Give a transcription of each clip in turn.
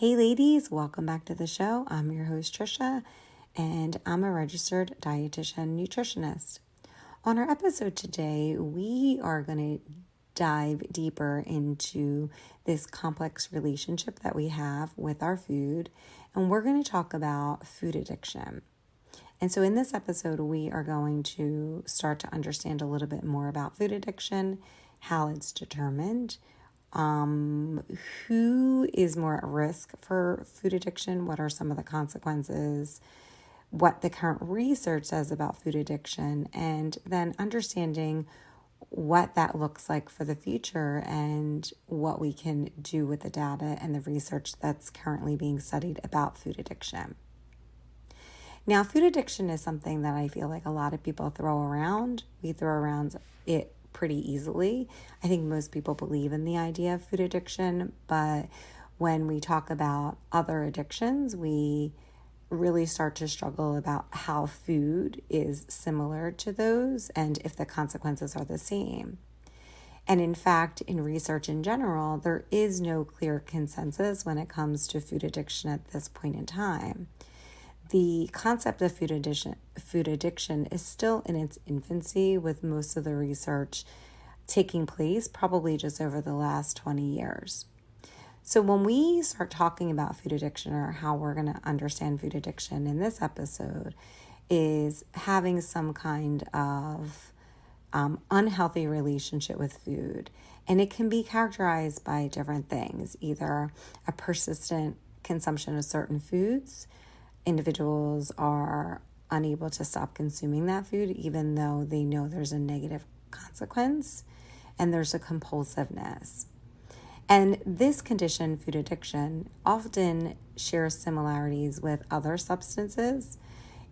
Hey ladies, welcome back to the show. I'm your host Trisha, and I'm a registered dietitian nutritionist. On our episode today, we are going to dive deeper into this complex relationship that we have with our food, and we're going to talk about food addiction. And so in this episode, we are going to start to understand a little bit more about food addiction, how it's determined, who is more at risk for food addiction, what are some of the consequences, what the current research says about food addiction, and then understanding what that looks like for the future and what we can do with the data and the research that's currently being studied about food addiction. Now, food addiction is something that I feel like a lot of people throw around. We throw around it pretty easily. I think most people believe in the idea of food addiction, but when we talk about other addictions, we really start to struggle about how food is similar to those and if the consequences are the same. And in fact, in research in general, there is no clear consensus when it comes to food addiction at this point in time. The concept of food addiction is still in its infancy, with most of the research taking place probably just over the last 20 years. So when we start talking about food addiction, or how we're going to understand food addiction in this episode, is having some kind of unhealthy relationship with food. And it can be characterized by different things, either a persistent consumption of certain foods. Individuals are unable to stop consuming that food even though they know there's a negative consequence, and there's a compulsiveness. And this condition, food addiction, often shares similarities with other substances,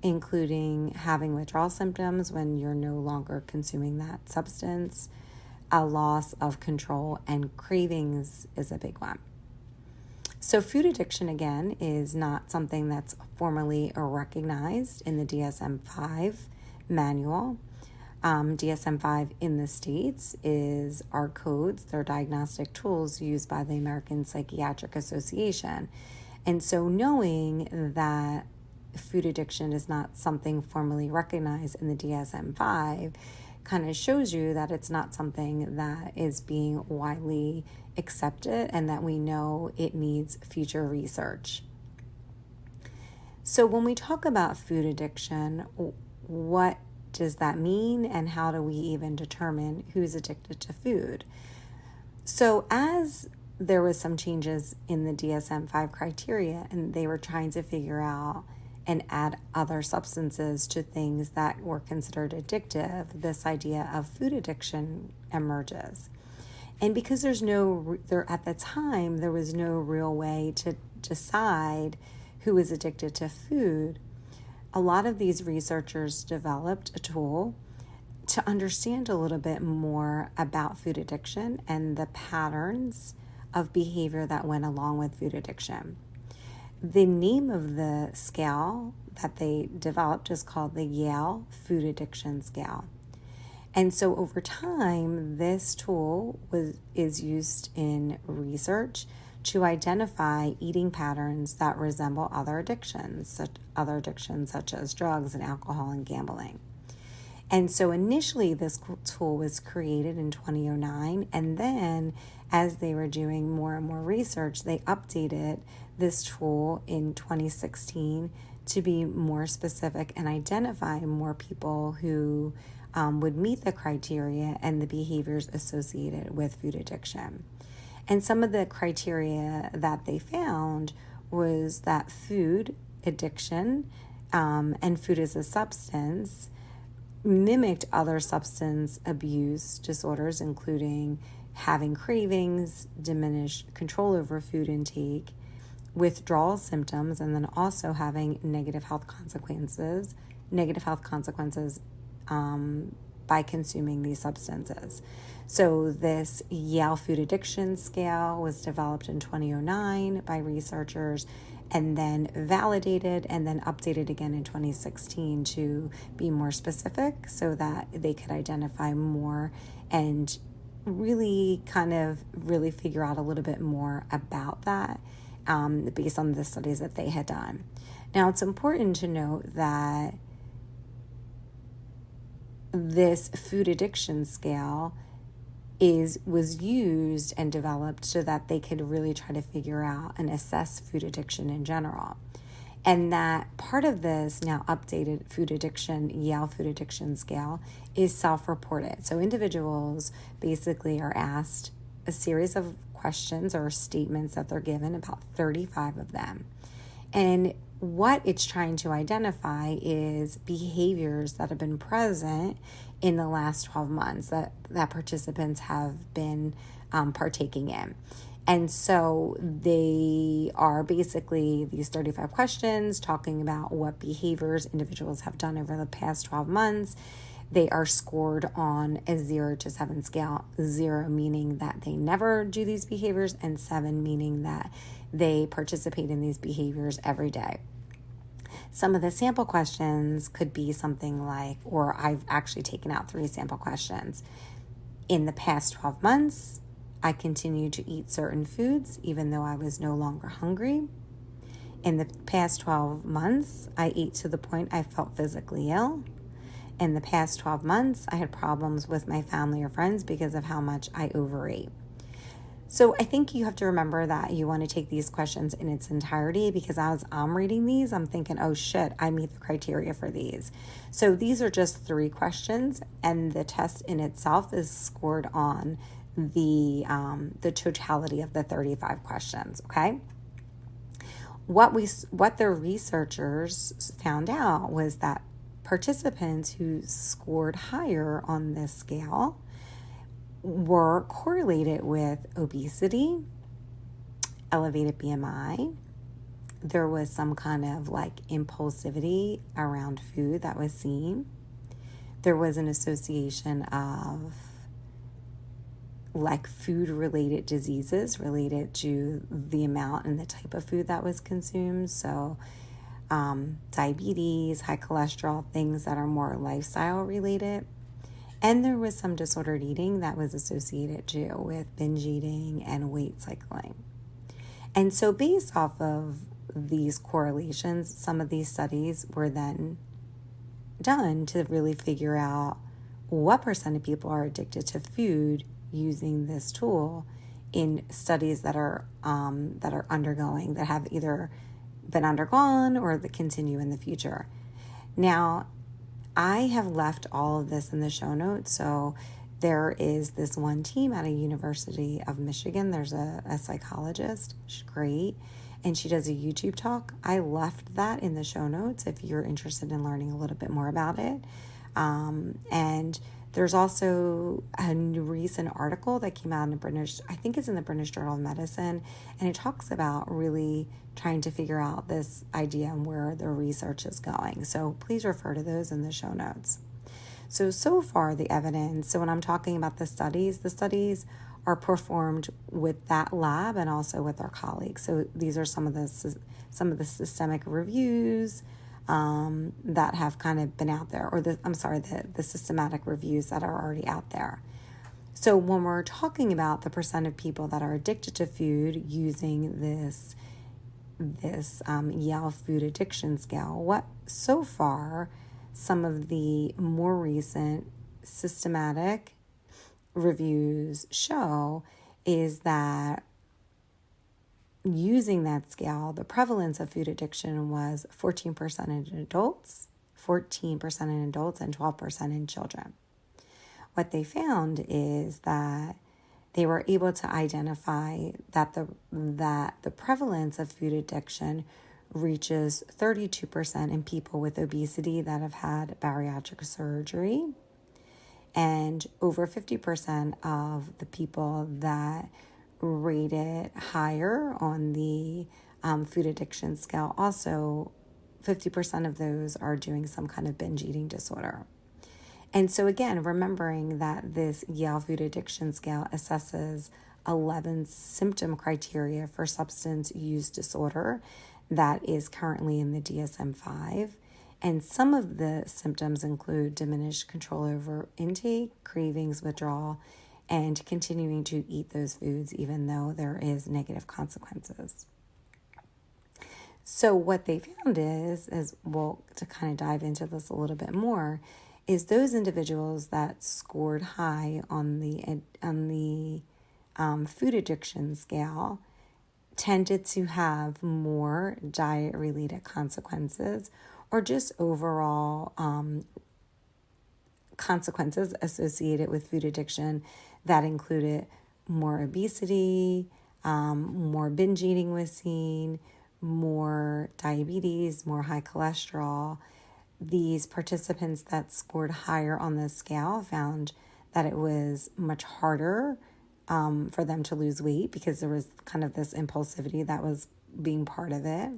including having withdrawal symptoms when you're no longer consuming that substance, a loss of control, and cravings is a big one. So food addiction, again, is not something that's formally recognized in the DSM-5 manual. DSM-5 in the States is our codes, they're diagnostic tools used by the American Psychiatric Association. And so knowing that food addiction is not something formally recognized in the DSM-5 kind of shows you that it's not something that is being widely accepted and that we know it needs future research. So when we talk about food addiction, what does that mean, and how do we even determine who's addicted to food? So as there was some changes in the DSM-5 criteria, and they were trying to figure out and add other substances to things that were considered addictive, this idea of food addiction emerges. And because at the time, there was no real way to decide who is addicted to food, a lot of these researchers developed a tool to understand a little bit more about food addiction and the patterns of behavior that went along with food addiction. The name of the scale that they developed is called the Yale-Food-Addiction Scale. And so over time, this tool is used in research to identify eating patterns that resemble other addictions such as drugs and alcohol and gambling. And so initially, this tool was created in 2009, and then as they were doing more and more research, they updated this tool in 2016 to be more specific and identify more people who would meet the criteria and the behaviors associated with food addiction. And some of the criteria that they found was that food addiction and food as a substance mimicked other substance abuse disorders, including having cravings, diminished control over food intake, withdrawal symptoms, and then also having negative health consequences by consuming these substances. So this Yale Food Addiction Scale was developed in 2009 by researchers and then validated and then updated again in 2016 to be more specific so that they could identify more and really figure out a little bit more about that based on the studies that they had done. Now, it's important to note that this food addiction scale was used and developed so that they could really try to figure out and assess food addiction in general. And that part of this now updated Yale-Food-Addiction scale is self-reported. So individuals basically are asked a series of questions or statements that they're given, about 35 of them. And what it's trying to identify is behaviors that have been present in the last 12 months that participants have been partaking in. And so they are basically these 35 questions talking about what behaviors individuals have done over the past 12 months. They are scored on a 0 to 7 scale, 0 meaning that they never do these behaviors, and 7 meaning that they participate in these behaviors every day. Some of the sample questions could be something like, or I've actually taken out 3 sample questions. In the past 12 months, I continued to eat certain foods even though I was no longer hungry. In the past 12 months, I ate to the point I felt physically ill. In the past 12 months, I had problems with my family or friends because of how much I overate. So I think you have to remember that you want to take these questions in its entirety, because as I'm reading these, I'm thinking, oh shit, I meet the criteria for these. So these are just 3 questions, and the test in itself is scored on the totality of the 35 questions, okay? What the researchers found out was that participants who scored higher on this scale were correlated with obesity, elevated BMI. There was some kind of like impulsivity around food that was seen. There was an association of like food-related diseases related to the amount and the type of food that was consumed. So diabetes, high cholesterol, things that are more lifestyle related. And there was some disordered eating that was associated too with binge eating and weight cycling. And so based off of these correlations, some of these studies were then done to really figure out what percent of people are addicted to food using this tool in studies that are undergoing, that have either been undergone or that continue in the future. Now, I have left all of this in the show notes. So there is this one team at a University of Michigan. There's a psychologist. She's great. And she does a YouTube talk. I left that in the show notes if you're interested in learning a little bit more about it. And there's also a recent article that came out in I think it's in the British Journal of Medicine, and it talks about really trying to figure out this idea and where the research is going. So please refer to those in the show notes. So far the evidence, so when I'm talking about the studies are performed with that lab and also with our colleagues. So these are some of the systemic reviews that have kind of been out there, or the systematic reviews that are already out there. So when we're talking about the percent of people that are addicted to food using this Yale-Food-Addiction scale, what so far some of the more recent systematic reviews show is that using that scale, the prevalence of food addiction was 14% in adults, and 12% in children. What they found is that they were able to identify that the prevalence of food addiction reaches 32% in people with obesity that have had bariatric surgery, and over 50% of the people that rated higher on the food addiction scale, also 50% of those are doing some kind of binge eating disorder. And so again, remembering that this Yale Food Addiction Scale assesses 11 symptom criteria for substance use disorder that is currently in the DSM-5. And some of the symptoms include diminished control over intake, cravings, withdrawal, and continuing to eat those foods even though there is negative consequences. So what they found is well, to kind of dive into this a little bit more, is those individuals that scored high on the food addiction scale tended to have more diet-related consequences, or just overall consequences associated with food addiction that included more obesity, more binge eating was seen, more diabetes, more high cholesterol. These participants that scored higher on the scale found that it was much harder for them to lose weight because there was kind of this impulsivity that was being part of it.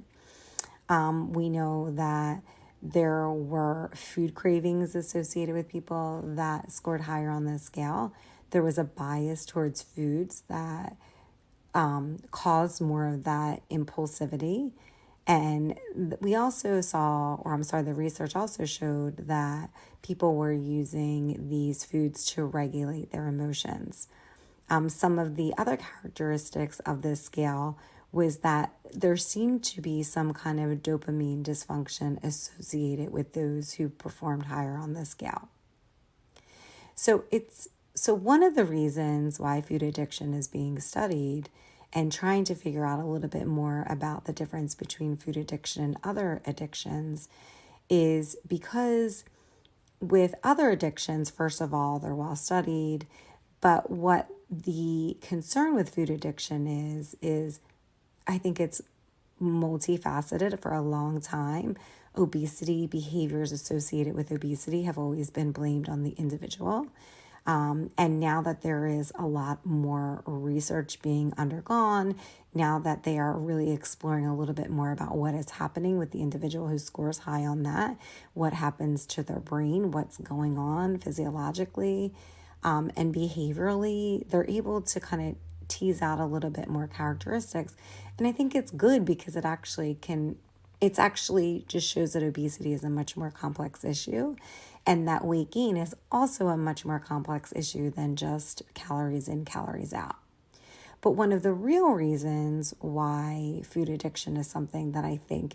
We know that there were food cravings associated with people that scored higher on the scale. There was a bias towards foods that caused more of that impulsivity. And we also saw, the research also showed that people were using these foods to regulate their emotions. Some of the other characteristics of this scale was that there seemed to be some kind of dopamine dysfunction associated with those who performed higher on the scale. So one of the reasons why food addiction is being studied and trying to figure out a little bit more about the difference between food addiction and other addictions is because with other addictions, first of all, they're well studied, but what the concern with food addiction is I think it's multifaceted. For a long time, obesity, behaviors associated with obesity have always been blamed on the individual. And now that there is a lot more research being undergone, now that they are really exploring a little bit more about what is happening with the individual who scores high on that, what happens to their brain, what's going on physiologically, and behaviorally, they're able to kind of tease out a little bit more characteristics. And I think it's good because it actually just shows that obesity is a much more complex issue, and that weight gain is also a much more complex issue than just calories in, calories out. But one of the real reasons why food addiction is something that I think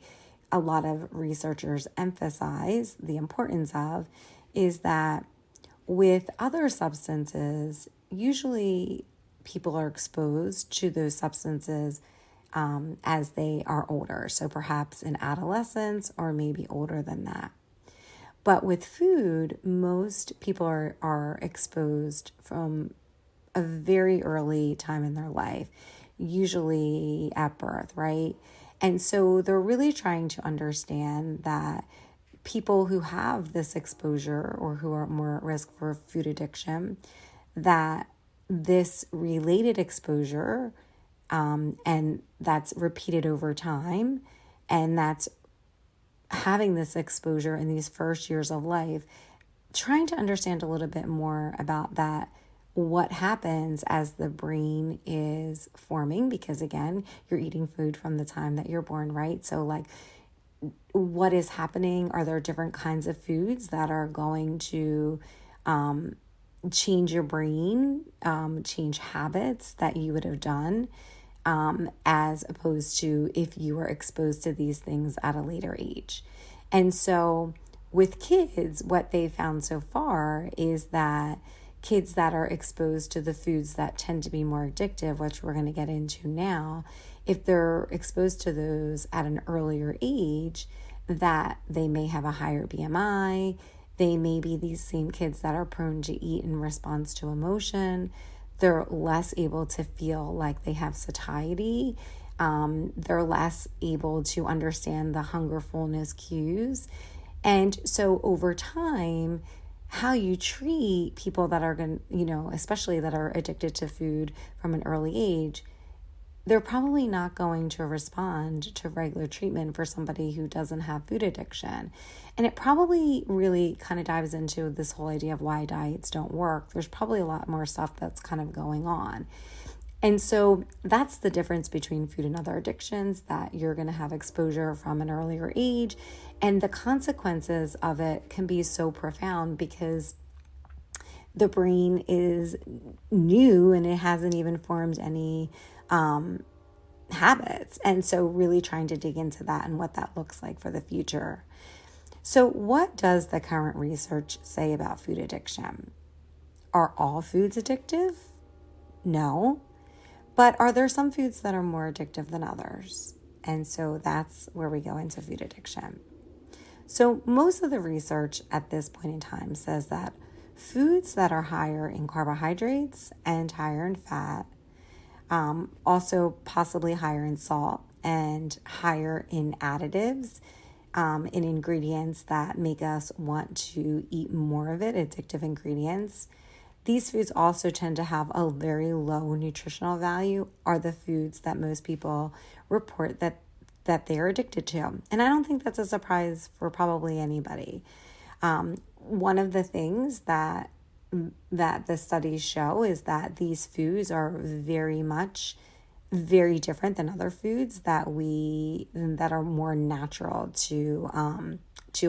a lot of researchers emphasize the importance of is that with other substances, usually people are exposed to those substances as they are older. So perhaps in adolescence or maybe older than that. But with food, most people are exposed from a very early time in their life, usually at birth, right? And so they're really trying to understand that people who have this exposure or who are more at risk for food addiction, that this related exposure and that's repeated over time, and that's having this exposure in these first years of life, trying to understand a little bit more about that, what happens as the brain is forming, because again, you're eating food from the time that you're born, right? So like, what is happening? Are there different kinds of foods that are going to change your brain, change habits that you would have done, as opposed to if you were exposed to these things at a later age. And so with kids, what they found so far is that kids that are exposed to the foods that tend to be more addictive, which we're going to get into now, if they're exposed to those at an earlier age, that they may have a higher BMI. They may be these same kids that are prone to eat in response to emotion. They're less able to feel like they have satiety. They're less able to understand the hunger, fullness cues. And so over time, how you treat people that are going to, especially that are addicted to food from an early age, they're probably not going to respond to regular treatment for somebody who doesn't have food addiction. And it probably really kind of dives into this whole idea of why diets don't work. There's probably a lot more stuff that's kind of going on. And so that's the difference between food and other addictions, that you're going to have exposure from an earlier age. And the consequences of it can be so profound because the brain is new and it hasn't even formed any habits. And so really trying to dig into that and what that looks like for the future. So what does the current research say about food addiction? Are all foods addictive? No. But are there some foods that are more addictive than others? And so that's where we go into food addiction. So most of the research at this point in time says that foods that are higher in carbohydrates and higher in fat, also possibly higher in salt and higher in additives, in ingredients that make us want to eat more of it, addictive ingredients. These foods also tend to have a very low nutritional value, are the foods that most people report that they're addicted to. And I don't think that's a surprise for probably anybody. One of the things that the studies show is that these foods are very different than other foods that are more natural to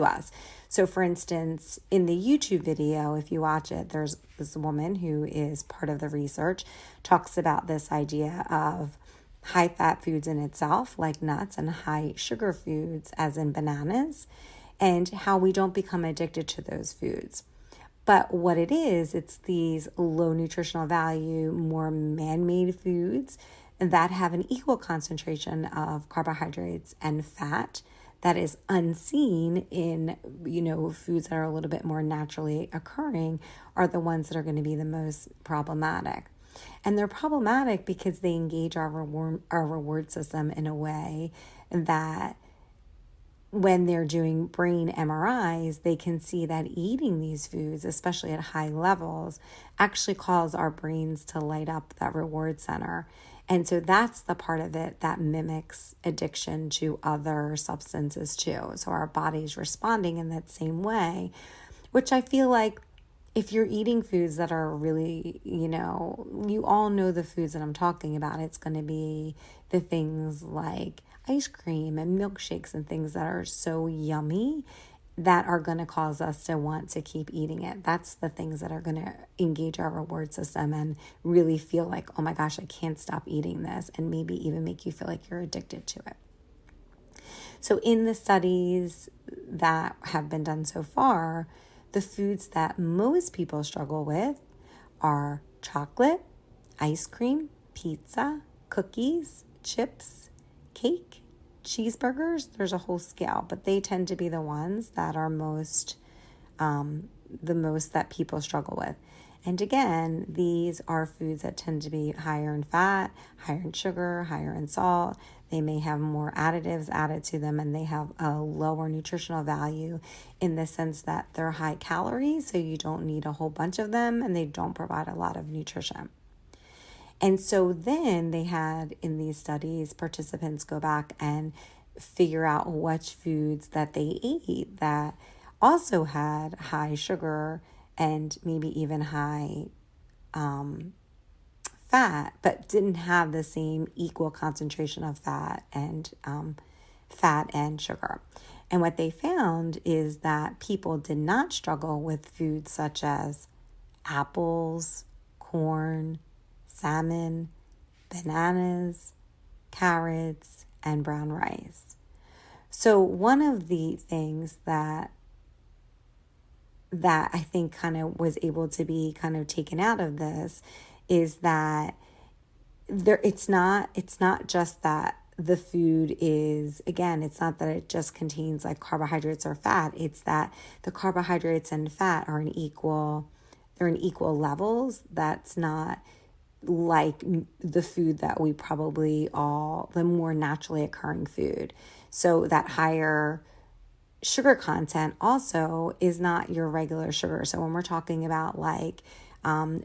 us. So for instance, in the YouTube video, if you watch it, there's this woman who is part of the research, talks about this idea of high fat foods in itself, like nuts, and high sugar foods, as in bananas, and how we don't become addicted to those foods. But what it is, it's these low nutritional value, more man-made foods that have an equal concentration of carbohydrates and fat that is unseen in, foods that are a little bit more naturally occurring, are the ones that are going to be the most problematic. And they're problematic because they engage our reward system in a way that when they're doing brain MRIs, they can see that eating these foods, especially at high levels, actually cause our brains to light up that reward center. And so that's the part of it that mimics addiction to other substances too. So our body's responding in that same way, which I feel like if you're eating foods that are really, you all know the foods that I'm talking about. It's going to be the things like ice cream and milkshakes and things that are so yummy that are going to cause us to want to keep eating it. That's the things that are going to engage our reward system and really feel like, oh my gosh, I can't stop eating this, and maybe even make you feel like you're addicted to it. So in the studies that have been done so far, the foods that most people struggle with are chocolate, ice cream, pizza, cookies, chips, cake, cheeseburgers. There's a whole scale, but they tend to be the ones that are the most that people struggle with. And again, these are foods that tend to be higher in fat, higher in sugar, higher in salt. They may have more additives added to them, and they have a lower nutritional value in the sense that they're high calories, so you don't need a whole bunch of them, and they don't provide a lot of nutrition. And so then they had, in these studies, participants go back and figure out which foods that they ate that also had high sugar and maybe even high fat, but didn't have the same equal concentration of fat and sugar. And what they found is that people did not struggle with foods such as apples, corn, salmon, bananas, carrots, and brown rice. So one of the things that I think kind of was able to be kind of taken out of this is that it's not just that the food is, again, it's not that it just contains like carbohydrates or fat. It's that the carbohydrates and fat are in equal levels. That's not like the food that we probably the more naturally occurring food. So that higher sugar content also is not your regular sugar. So when we're talking about like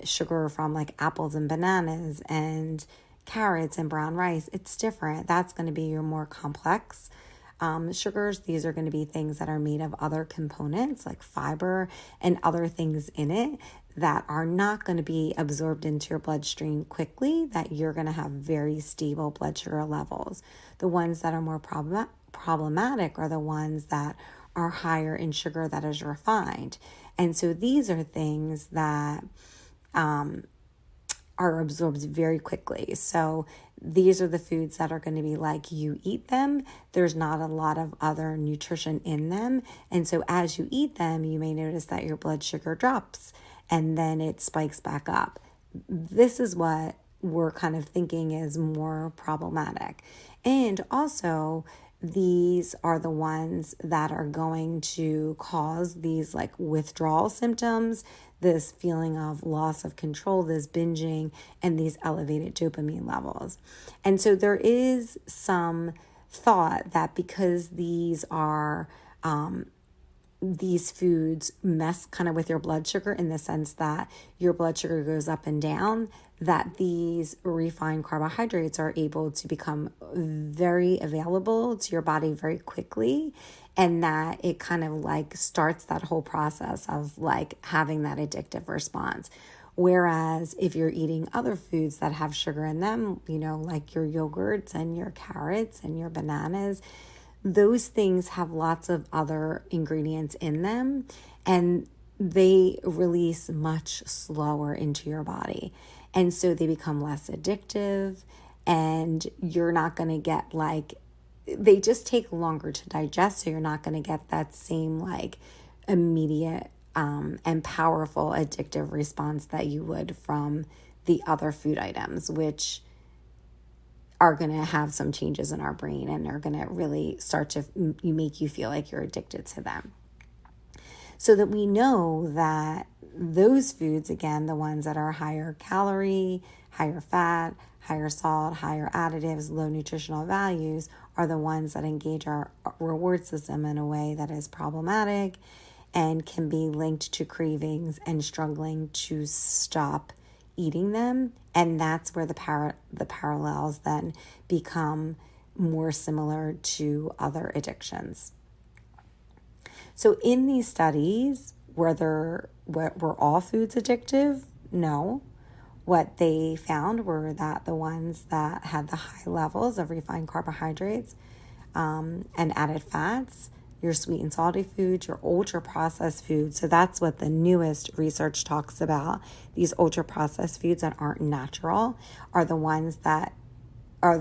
sugar from like apples and bananas and carrots and brown rice, it's different. That's going to be your more complex sugars. These are going to be things that are made of other components like fiber and other things in it that are not going to be absorbed into your bloodstream quickly, that you're going to have very stable blood sugar levels. The ones that are more problematic are the ones that are higher in sugar that is refined. And so these are things that are absorbed very quickly. So these are the foods that are going to be like you eat them. There's not a lot of other nutrition in them. And so as you eat them, you may notice that your blood sugar drops and then it spikes back up. This is what we're kind of thinking is more problematic. And also, these are the ones that are going to cause these like withdrawal symptoms, this feeling of loss of control, this binging, and these elevated dopamine levels. And so there is some thought that because these are these foods mess kind of with your blood sugar in the sense that your blood sugar goes up and down, that these refined carbohydrates are able to become very available to your body very quickly, and that it kind of like starts that whole process of like having that addictive response. Whereas if you're eating other foods that have sugar in them, like your yogurts and your carrots and your bananas, those things have lots of other ingredients in them, and they release much slower into your body. And so they become less addictive, and you're not going to get they just take longer to digest. So you're not going to get that same immediate and powerful addictive response that you would from the other food items, which are going to have some changes in our brain and are going to really start to make you feel like you're addicted to them. So that we know that those foods, again, the ones that are higher calorie, higher fat, higher salt, higher additives, low nutritional values, are the ones that engage our reward system in a way that is problematic and can be linked to cravings and struggling to stop eating them. And that's where the parallels then become more similar to other addictions. So in these studies, were all foods addictive? No. What they found were that the ones that had the high levels of refined carbohydrates and added fats, your sweet and salty foods, your ultra-processed foods. So that's what the newest research talks about. These ultra-processed foods that aren't natural are the ones that are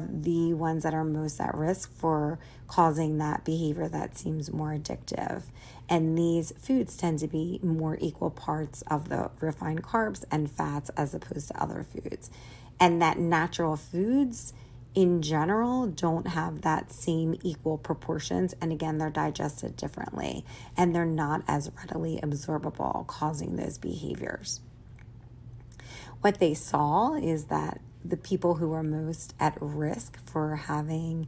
most at risk for causing that behavior that seems more addictive. And these foods tend to be more equal parts of the refined carbs and fats as opposed to other foods. And that natural foods in general don't have that same equal proportions. And again, they're digested differently and they're not as readily absorbable, causing those behaviors. What they saw is that the people who were most at risk for having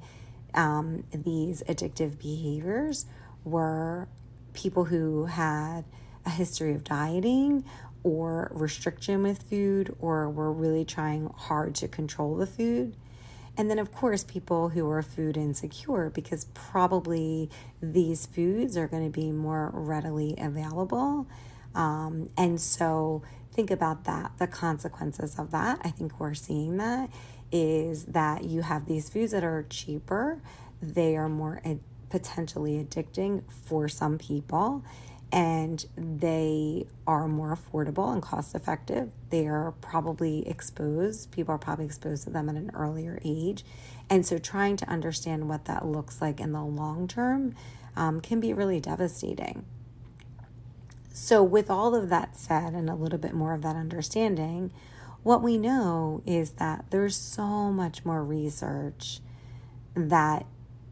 these addictive behaviors were people who had a history of dieting or restriction with food, or were really trying hard to control the food. And then, of course, people who are food insecure, because probably these foods are going to be more readily available. And so think about that, the consequences of that. I think we're seeing that is that you have these foods that are cheaper. They are more potentially addicting for some people, and they are more affordable and cost effective. They are probably exposed. People are probably exposed to them at an earlier age. And so trying to understand what that looks like in the long term can be really devastating. So with all of that said and a little bit more of that understanding, what we know is that there's so much more research that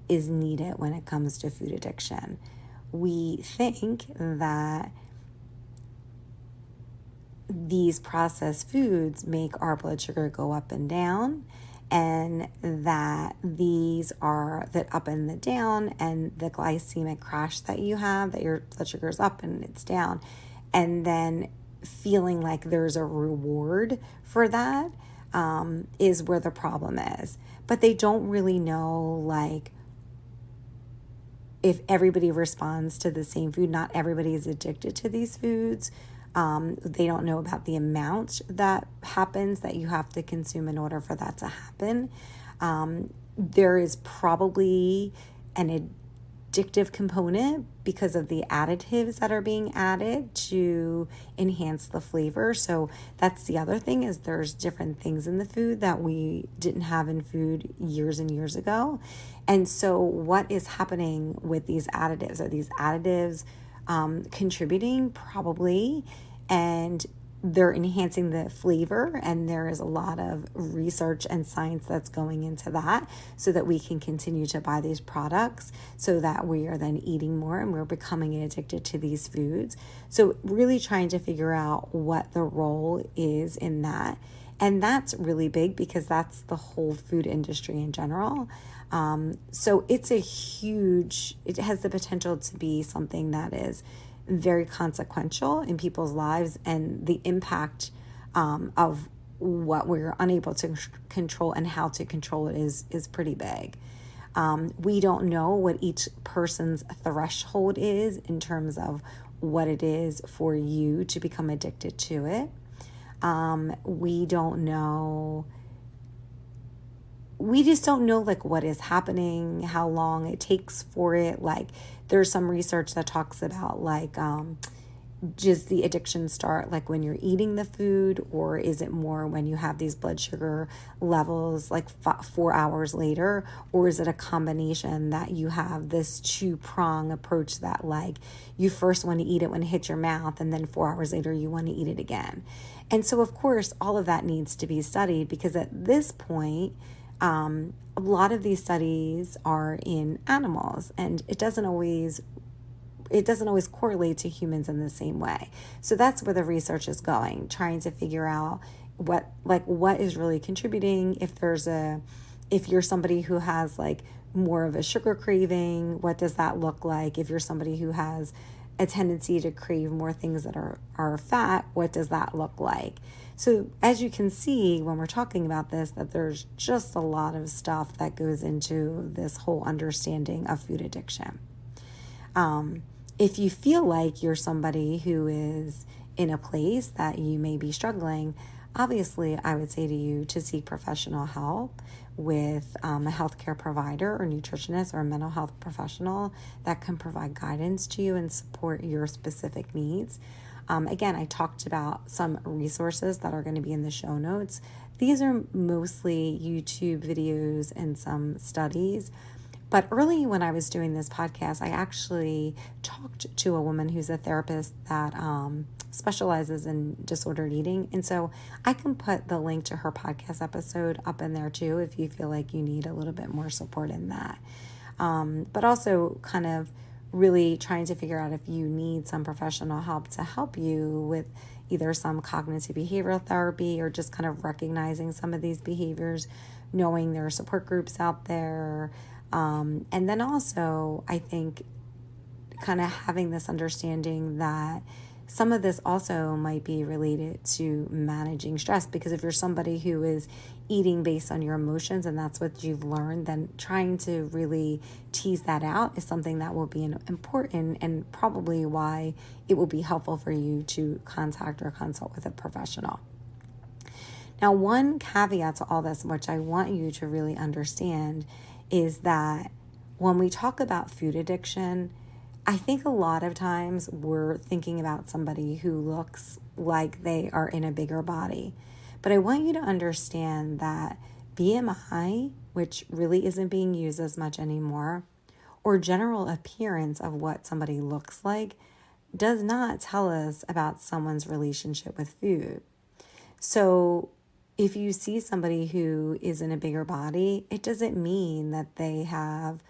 is needed when it comes to food addiction. We think that these processed foods make our blood sugar go up and down, and that these are that up and the down, and the glycemic crash that you have, that your blood sugar is up and it's down, and then feeling like there's a reward for that is where the problem is. But they don't really know if everybody responds to the same food. Not everybody is addicted to these foods. They don't know about the amount that happens that you have to consume in order for that to happen. There is probably an addictive component because of the additives that are being added to enhance the flavor. So that's the other thing, is there's different things in the food that we didn't have in food years and years ago. And so what is happening with these additives? Are these additives contributing? Probably. And they're enhancing the flavor, and there is a lot of research and science that's going into that, so that we can continue to buy these products, so that we are then eating more and we're becoming addicted to these foods. So really trying to figure out what the role is in that. And that's really big, because that's the whole food industry in general. So it has the potential to be something that is very consequential in people's lives, and the impact of what we're unable to control and how to control it is pretty big. We don't know what each person's threshold is in terms of what it is for you to become addicted to it. We don't know. We just don't know like what is happening, how long it takes for it. Like there's some research that talks about like does the addiction start like when you're eating the food, or is it more when you have these blood sugar levels like 4 hours later, or is it a combination that you have this 2-prong approach that like you first want to eat it when it hits your mouth, and then 4 hours later you want to eat it again. And so of course all of that needs to be studied, because at this point a lot of these studies are in animals, and it doesn't always correlate to humans in the same way. So that's where the research is going, trying to figure out what is really contributing. If you're somebody who has like more of a sugar craving, what does that look like? If you're somebody who has a tendency to crave more things that are fat, what does that look like? So as you can see when we're talking about this, that there's just a lot of stuff that goes into this whole understanding of food addiction. If you feel like you're somebody who is in a place that you may be struggling, obviously I would say to you to seek professional help with a healthcare provider or nutritionist or a mental health professional that can provide guidance to you and support your specific needs. Again, I talked about some resources that are going to be in the show notes. These are mostly YouTube videos and some studies. But early when I was doing this podcast, I actually talked to a woman who's a therapist that specializes in disordered eating. And so I can put the link to her podcast episode up in there too, if you feel like you need a little bit more support in that. But also kind of really trying to figure out if you need some professional help to help you with either some cognitive behavioral therapy, or just kind of recognizing some of these behaviors, knowing there are support groups out there. And then also, I think kind of having this understanding that some of this also might be related to managing stress, because if you're somebody who is eating based on your emotions and that's what you've learned, then trying to really tease that out is something that will be important, and probably why it will be helpful for you to contact or consult with a professional. Now, one caveat to all this, which I want you to really understand, is that when we talk about food addiction, I think a lot of times we're thinking about somebody who looks like they are in a bigger body. But I want you to understand that BMI, which really isn't being used as much anymore, or general appearance of what somebody looks like, does not tell us about someone's relationship with food. So if you see somebody who is in a bigger body, it doesn't mean that they have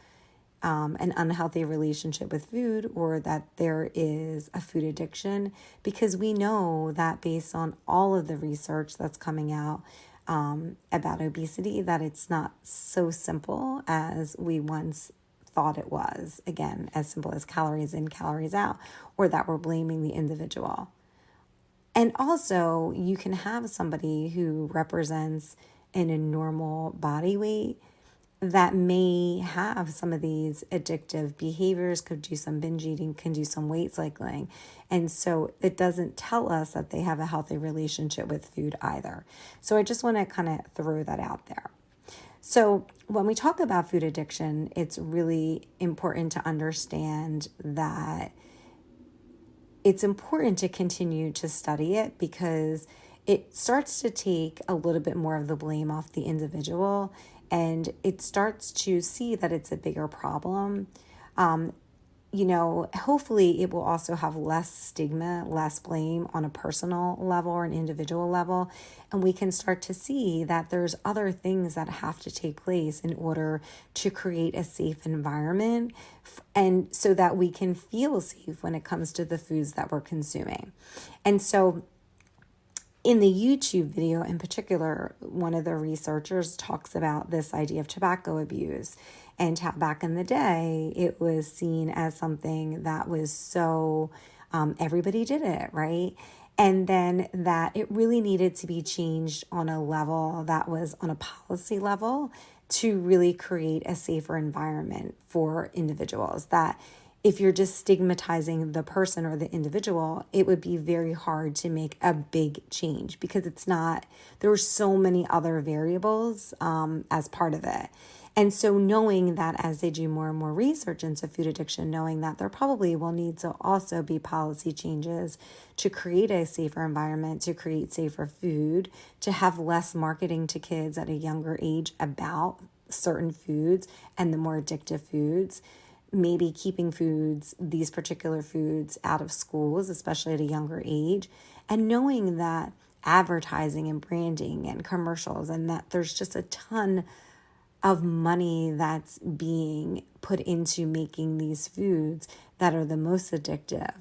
an unhealthy relationship with food, or that there is a food addiction, because we know that based on all of the research that's coming out about obesity, that it's not so simple as we once thought it was. Again, as simple as calories in, calories out, or that we're blaming the individual. And also, you can have somebody who represents in a normal body weight that may have some of these addictive behaviors, could do some binge eating, can do some weight cycling. And so it doesn't tell us that they have a healthy relationship with food either. So I just want to kind of throw that out there. So when we talk about food addiction, it's really important to understand that it's important to continue to study it, because it starts to take a little bit more of the blame off the individual, and it starts to see that it's a bigger problem. Hopefully it will also have less stigma, less blame on a personal level or an individual level. And we can start to see that there's other things that have to take place in order to create a safe environment, and so that we can feel safe when it comes to the foods that we're consuming. And so in the YouTube video in particular, one of the researchers talks about this idea of tobacco abuse, and how back in the day it was seen as something that was so, everybody did it, right? And then that it really needed to be changed on a level that was on a policy level to really create a safer environment for individuals. That if you're just stigmatizing the person or the individual, it would be very hard to make a big change, because there were so many other variables as part of it. And so knowing that as they do more and more research into food addiction, knowing that there probably will need to also be policy changes to create a safer environment, to create safer food, to have less marketing to kids at a younger age about certain foods and the more addictive foods, maybe keeping these particular foods out of schools, especially at a younger age, and knowing that advertising and branding and commercials, and that there's just a ton of money that's being put into making these foods that are the most addictive,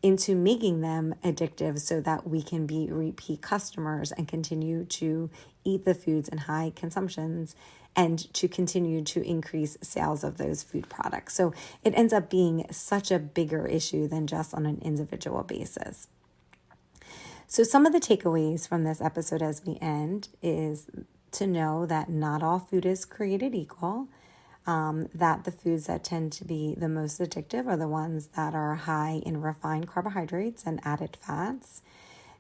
into making them addictive so that we can be repeat customers and continue to eat the foods in high consumptions and to continue to increase sales of those food products. So it ends up being such a bigger issue than just on an individual basis. So some of the takeaways from this episode as we end is to know that not all food is created equal, that the foods that tend to be the most addictive are the ones that are high in refined carbohydrates and added fats.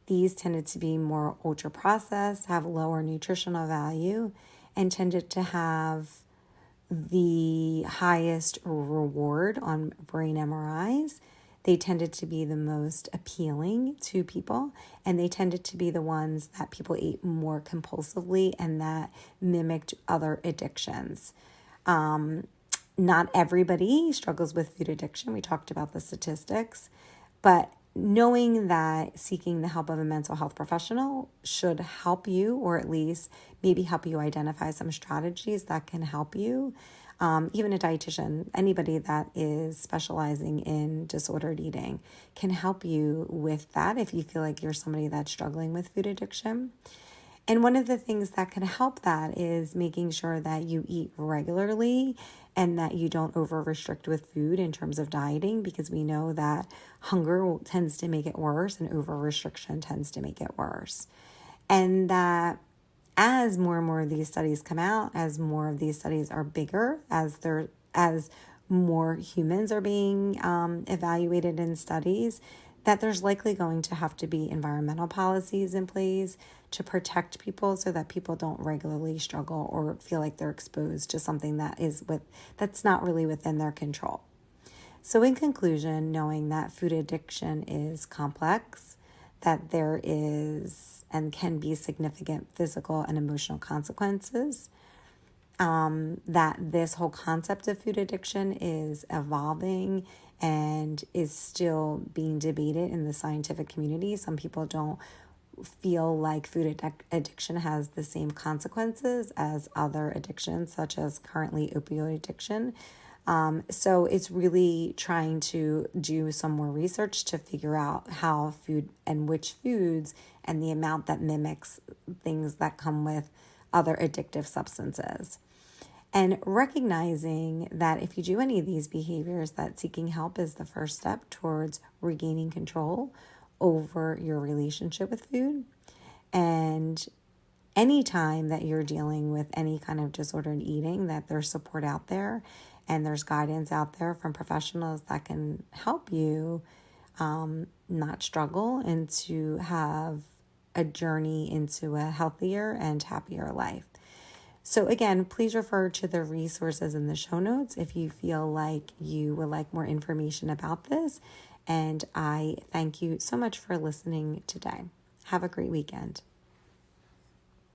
These tended to be more ultra-processed, have lower nutritional value, and tended to have the highest reward on brain MRIs. They tended to be the most appealing to people, and they tended to be the ones that people ate more compulsively and that mimicked other addictions. Not everybody struggles with food addiction. We talked about the statistics, but knowing that seeking the help of a mental health professional should help you, or at least maybe help you identify some strategies that can help you. Even a dietitian, anybody that is specializing in disordered eating can help you with that if you feel like you're somebody that's struggling with food addiction. And one of the things that can help that is making sure that you eat regularly and that you don't over-restrict with food in terms of dieting, because we know that hunger tends to make it worse and over-restriction tends to make it worse. And that as more and more of these studies come out, as more of these studies are bigger, as more humans are being evaluated in studies, that there's likely going to have to be environmental policies in place to protect people so that people don't regularly struggle or feel like they're exposed to something that's not really within their control. So in conclusion, knowing that food addiction is complex, that there is and can be significant physical and emotional consequences, that this whole concept of food addiction is evolving and is still being debated in the scientific community. Some people don't feel like food addiction has the same consequences as other addictions, such as currently opioid addiction. So it's really trying to do some more research to figure out how food and which foods and the amount that mimics things that come with other addictive substances. And recognizing that if you do any of these behaviors, that seeking help is the first step towards regaining control over your relationship with food. And anytime that you're dealing with any kind of disordered eating, that there's support out there and there's guidance out there from professionals that can help you not struggle and to have a journey into a healthier and happier life. So again, please refer to the resources in the show notes if you feel like you would like more information about this. And I thank you so much for listening today. Have a great weekend.